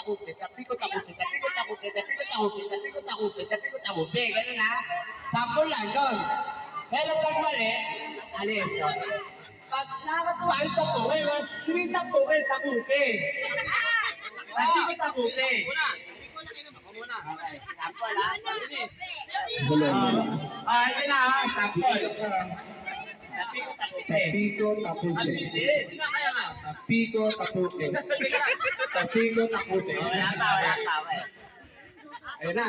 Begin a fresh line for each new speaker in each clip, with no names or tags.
takupe, tapi ko takupe, tapi ko takupe, tapi ko takupe, tapi ko takupe, tapi ko takupe. Ganun ha? Sample lang yun. Pero pag mali, alis. Pag nakakatuwa yung takupe, hindi takupe, takupe. Tapi ko takupe. Okay, sample ha? Ito na ha, sample. Tapi ko takupe.
Tapiko tapuke.
Bilis.
Tapiko tapuke. Tapiko tapuke. Ayan na.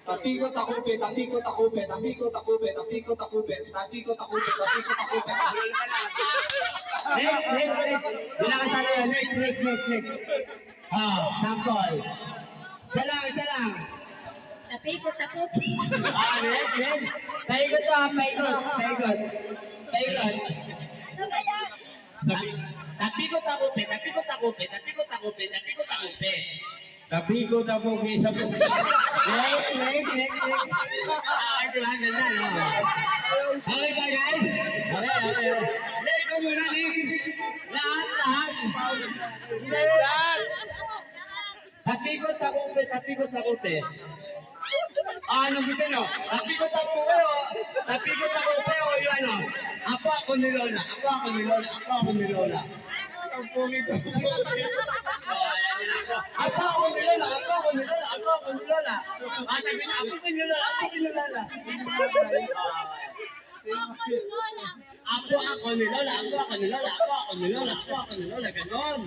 Tapiko takupe, tapiko takupe, tapiko takupe, tapiko takupe, tapiko takupe, tapiko takupe.
Next. Bilang isa na yun. Next. Sample. Isa lang.
Tapikot.
Next. Paikot to ha, paikot.
Ano ba yan?
Tapi ko takupe.
Tapiko tapuke sa puke.
Next. Diba? Ganda, no? Okay ba, guys? Okay. Ikaw muna, Nick. Lahat. Tapi ko takupe. Anong gusto nyo? Tapi ko takupe o yung ano? Ako ako ni Lola. Ang pungit. Ako ni Lola. Sabi na, ako ni Lola. Ako ni Lola. Ganon.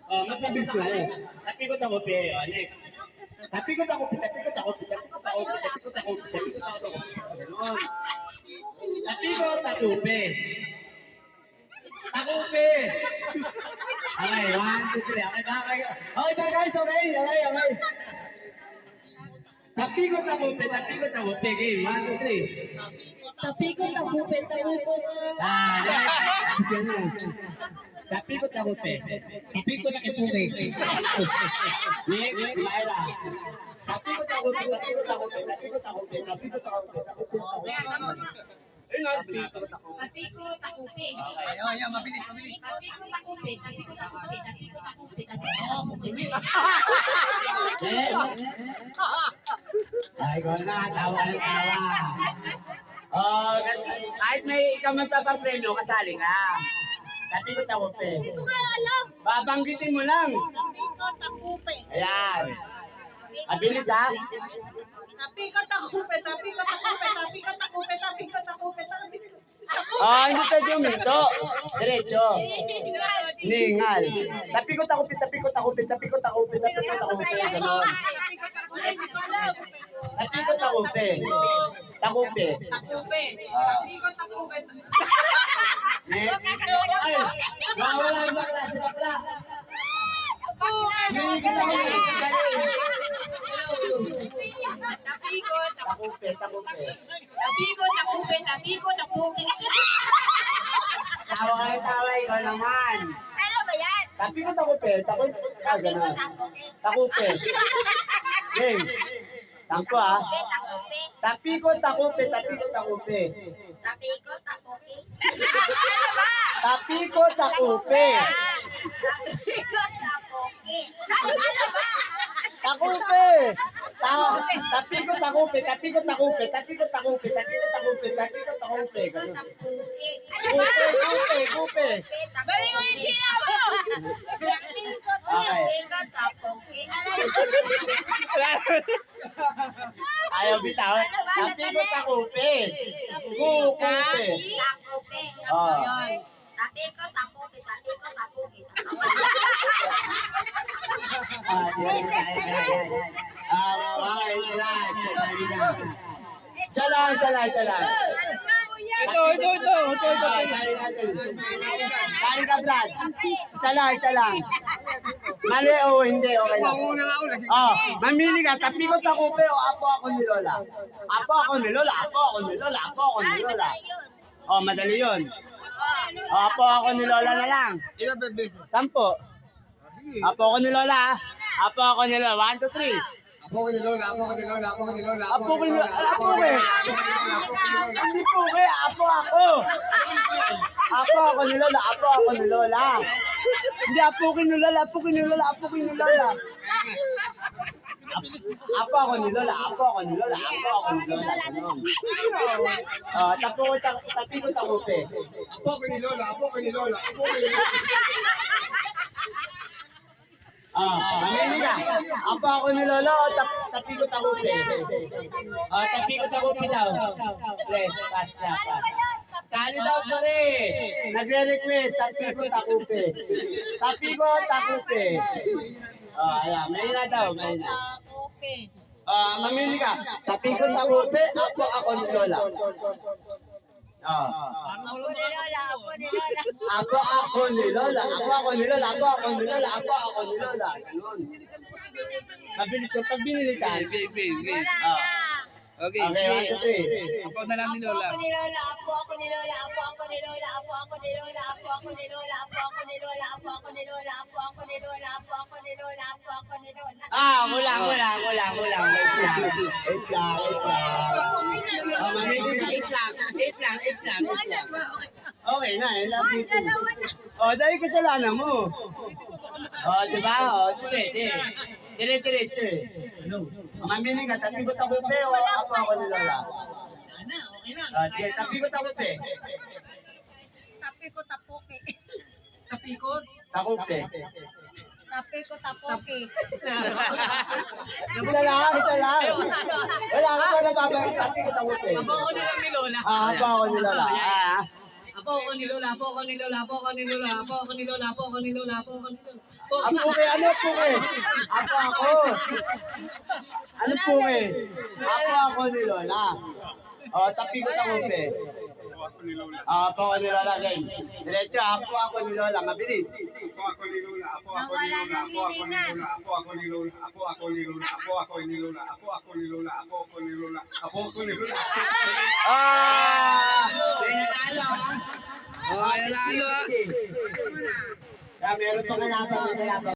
Mapabilis na eh. Tapi ko takupe. Next. Tapi ko takupe. Ganon. Tapi ko takupe. Okay, 1, 2, 3. Okay ba guys? Okay. Tapi ko takupe. Game, 1, 2, 3.
Tapikot.
Tapi ko takupe. Tapi ko nakipuke. Next, Myra. Tapi ko takupe.
Tapikot takupe.
Mabilis.
Tapikot takupe.
Ay, ko na, tawa. Kahit may ikaw magpapapremyo, kasali ka. Tapi ko takupe.
Hindi ko kaya alam.
Babanggitin mo lang.
Tapikot takupe.
Ayan. Mabilis ha.
Tapikot takupe.
Hindi pwede uminto. Diretso. Ningal. Tapi ko takupe. Ganon. Tapi ko takupe. Next. Ay, nawala yung bakla. Si bakla. Takupe. Tawa. Ikaw naman.
Ano ba yan?
Tapi ko takupe. Ganon. Takupe. Game. Tangko ha. Tapi ko takupe.
Tapikot takupe.
Tapi ko takupe. Takupe. Tapi ko takupe. Ganon. Kupe.
Balik mo yung sila mo!
Okay. Ayaw bitaw. Tapi ko takupe. Kupe. Salah. Ito. Kain ka, Brad. Isa lang. Mali o hindi, okay lang. Mamili ka, tapi ko takupe o apo ako ni Lola. Madali yun. Apo ako ni Lola na lang.
Ilan ba beses?
10. Apo ako ni Lola. 1, 2, 3.
Ako ni Lola.
Apo ko eh. Hindi po kaya, apo ako. Apo ako ni Lola. Hindi, apo ko ni Lola, apo ko ni Lola, apo ko ni Lola. Apo ako ni Lola, apo ako ni Lola, apo ako ni Lola. Ganun. Tapi ko takupe.
Apo ko ni Lola, apo ko ni Lola, apo ko ni Lola.
Mamili ka. Apo ako ni Lola, tapi ko takupe. Tapi ko takupe daw. Please, pass siya pa. Sali daw pa rin. Nagre-request, tapi ko takupe. Tapi ko takupe. Ayan, may na daw, may na.
Takupe.
Mamili ka. Tapi ko takupe, apo ako ni Lola.
Ako ni Lola, ako ni Lola.
Apo ako ni Lola, apo ako ni Lola, apo ako ni Lola, apo ako ni Lola. Ganun. Mabilis yung pag binilisan.
Wala na.
Okay, 1, 2, 3.
Ako na lang ni
Apo
Lola.
ako ni Lola, apo ako ni Lola, apo ako ni Lola, apo ako ni Lola, apo ako ni Lola, apo ako ni Lola, apo ako ni Lola, apo ako ni Lola, apo ako ni Lola, apo ako ni Lola.
Kulang. Wait lang. Mamili ka, 8 lang. Okay na, I love you too. Dahil kasalanan mo. Diba? Dire-diretso eh. Mamili ka, tapi ko takupe o apo ako ni Lola? Sige, tapi ko takupe.
Tapi ko tapuki.
Takupe.
Tapi ko tapuki.
Isa lang. Wala ka pa nababalik, tapi ko takupe.
Ako na lang ni Lola.
Apo ako ni Lola.
Ako ni Lola, ako ni Lola, ako ni Lola, ako ni Lola, ako ni Lola, ako ni Lola.
Ano po eh? Apo ako. Ano po eh? Apo ako ni Lola. Tapi ko takupe. Apo ako ni Lola, guys. Diretso, apo ako ni Lola. Mabilis.
Apo ako ni Lola, apo ako ni Lola, apo ako ni Lola, apo ako ni Lola, apo ako ni Lola, apo ako ni Lola, apo ako ni Lola, apo ako ni Lola, apo ako ni Lola.
May nanalo ha?
Ay, lalo ah.
Meron pa kalaban.